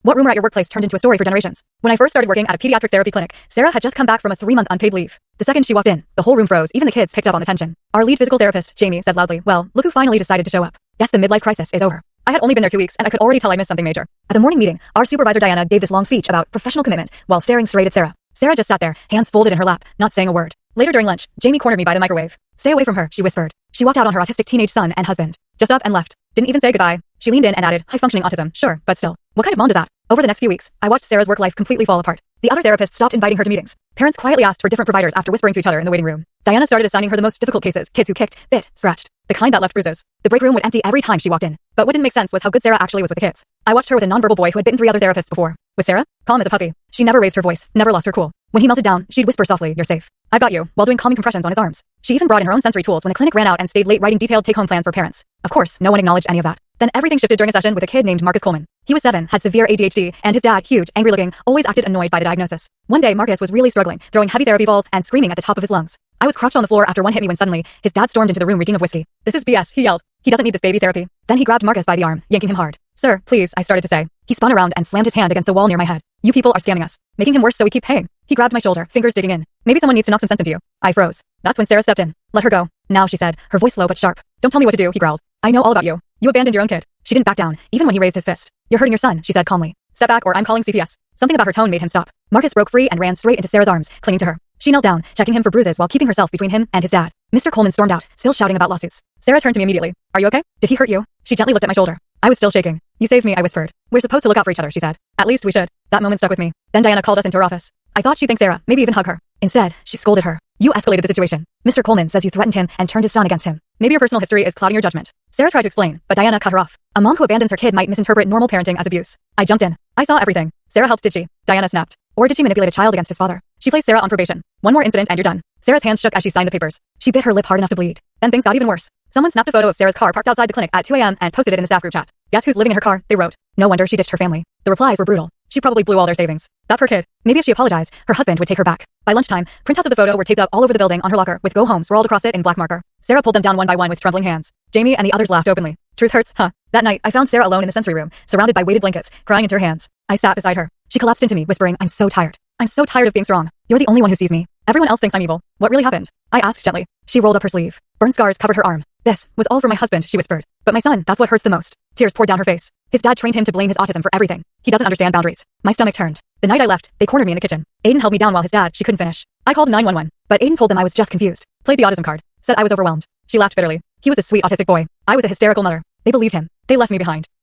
What rumor at your workplace turned into a story for generations? When I first started working at a pediatric therapy clinic, Sarah had just come back from a 3-month unpaid leave. The second she walked in, the whole room froze, even the kids picked up on the tension. Our lead physical therapist, Jamie, said loudly, "Well, look who finally decided to show up. Yes, the midlife crisis is over." I had only been there 2 weeks, and I could already tell I missed something major. At the morning meeting, our supervisor Diana gave this long speech about professional commitment while staring straight at Sarah. Sarah just sat there, hands folded in her lap, not saying a word. Later during lunch, Jamie cornered me by the microwave. "Stay away from her," she whispered. She walked out on her autistic teenage son and husband. Just up and left. Didn't even say goodbye. She leaned in and added, "High-functioning autism, sure, but still. What kind of mom does that?" Over the next few weeks, I watched Sarah's work life completely fall apart. The other therapists stopped inviting her to meetings. Parents quietly asked for different providers after whispering to each other in the waiting room. Diana started assigning her the most difficult cases, kids who kicked, bit, scratched. The kind that left bruises. The break room would empty every time she walked in. But what didn't make sense was how good Sarah actually was with the kids. I watched her with a nonverbal boy who had bitten 3 other therapists before. With Sarah? Calm as a puppy. She never raised her voice, never lost her cool. When he melted down, she'd whisper softly, "You're safe. I've got you," while doing calming compressions on his arms. She even brought in her own sensory tools when the clinic ran out and stayed late writing detailed take-home plans for parents. Of course, no one acknowledged any of that. Then everything shifted during a session with a kid named Marcus Coleman. He was 7, had severe ADHD, and his dad, huge, angry-looking, always acted annoyed by the diagnosis. One day, Marcus was really struggling, throwing heavy therapy balls and screaming at the top of his lungs. I was crouched on the floor after one hit me when suddenly, his dad stormed into the room reeking of whiskey. "This is BS," he yelled. "He doesn't need this baby therapy." Then he grabbed Marcus by the arm, yanking him hard. "Sir, please," I started to say. He spun around and slammed his hand against the wall near my head. "You people are scamming us, making him worse so we keep paying." He grabbed my shoulder, fingers digging in. "Maybe someone needs to knock some sense into you." I froze. That's when Sarah stepped in. "Let her go. Now," she said, her voice low but sharp. "Don't tell me what to do," he growled. "I know all about you. You abandoned your own kid." She didn't back down, even when he raised his fist. "You're hurting your son," she said calmly. "Step back or I'm calling CPS." Something about her tone made him stop. Marcus broke free and ran straight into Sarah's arms, clinging to her. She knelt down, checking him for bruises while keeping herself between him and his dad. Mr. Coleman stormed out, still shouting about lawsuits. Sarah turned to me immediately. "Are you okay? Did he hurt you?" She gently looked at my shoulder. I was still shaking. "You saved me," I whispered. "We're supposed to look out for each other," she said. "At least we should." That moment stuck with me. Then Diana called us into her office. I thought she'd thank Sarah, maybe even hug her. Instead, she scolded her. "You escalated the situation. Mr. Coleman says you threatened him and turned his son against him. Maybe your personal history is clouding your judgment." Sarah tried to explain, but Diana cut her off. A mom who abandons her kid might misinterpret normal parenting as abuse. I jumped in. "I saw everything." "Sarah helped, did she?" Diana snapped. "Or did she manipulate a child against his father?" "She placed Sarah on probation. One more incident and you're done." Sarah's hands shook as she signed the papers. She bit her lip hard enough to bleed. Then things got even worse. Someone snapped a photo of Sarah's car parked outside the clinic at 2 a.m. and posted it in the staff group chat. "Guess who's living in her car?" they wrote. No wonder she ditched her family. The replies were brutal. She probably blew all their savings. That poor kid. Maybe if she apologized, her husband would take her back. By lunchtime, printouts of the photo were taped up all over the building on her locker with "Go Home" scrawled across it in black marker. Sarah pulled them down one by one with trembling hands. Jamie and the others laughed openly. Truth hurts, huh? That night, I found Sarah alone in the sensory room, surrounded by weighted blankets, crying into her hands. I sat beside her. She collapsed into me, whispering, "I'm so tired. I'm so tired of being strong. You're the only one who sees me. Everyone else thinks I'm evil. What really happened?" I asked gently. She rolled up her sleeve. Burn scars covered her arm. "This was all for my husband," she whispered. "But my son, that's what hurts the most." Tears poured down her face. His dad trained him to blame his autism for everything. He doesn't understand boundaries. My stomach turned. The night I left, they cornered me in the kitchen. Aiden held me down while his dad, she couldn't finish. I called 911, but Aiden told them I was just confused. Played the autism card. Said I was overwhelmed. She laughed bitterly. He was a sweet autistic boy. I was a hysterical mother. They believed him. They left me behind.